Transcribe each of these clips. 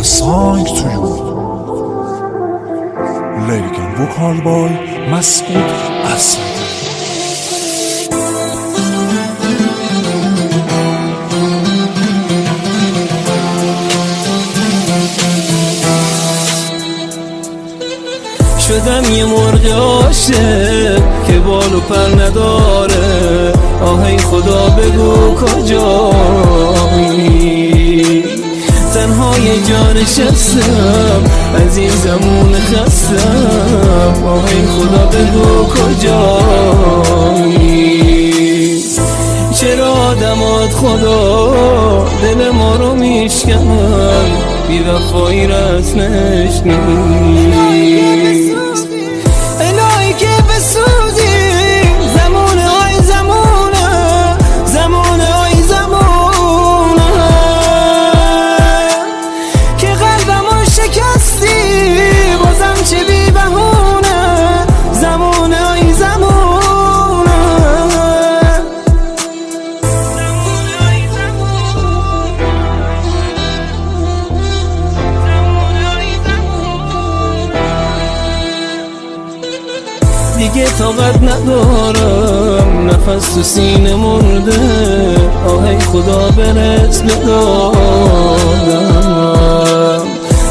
assigned to you. Lyric and vocal by Masoud Asadi. شدم یه مرغ عاشق که بال و پر نداره، آهی خدا بگو کجایی؟ تنها یه جا نشستم از این زمون خستم، آهی خدا بگو کجایی؟ چرا آدمات خدا دل ما رو میشکنن، بی وفایی رسمش نیست. الهی که بسوزی زمونه آی زمونه، زمونه آی زمونه، که قلبمو شکستی بازم چه بی بهونه، زمونه آی زمونه. دیگه طاقت ندارم، نفس تو سینه مرده، آهی خدا برس بدادم.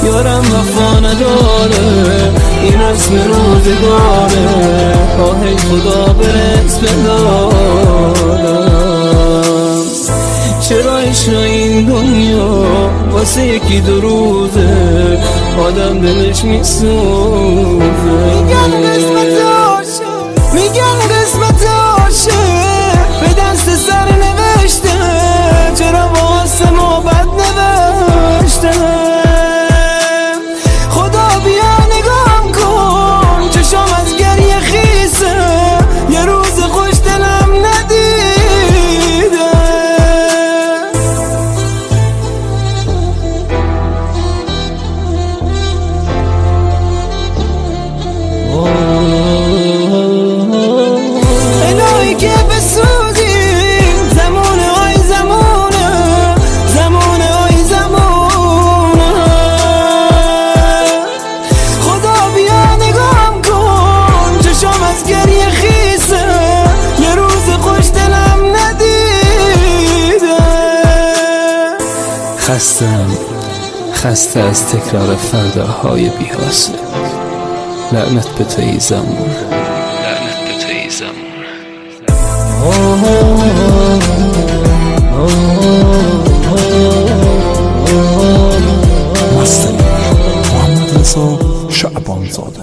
یارم وفا نداره، این رسم روزگاره، آهی خدا برس بدادم. چرا عشق این دنیا واسه یکی دو روزه، آدم دلش میسوزه. میگن قسمت عاشق به دست سر نوشته، چرا واسه ما بد نوشته؟ خدا بیا نگام کن، چشام از گریه خیسه، یه روز خوش دلم ندیده. که بسوزی زمونه آی زمونه، زمونه آی زمونه، خدا بیا نگام کن، چشام از گریه خیسه، یه روز خوش دلم ندیده. خسته از تکرار فرداهای بی‌حاصل، لعنت به توی زمون، لعنت به توی زمون. مستنی محمد رضا شعبان زاده.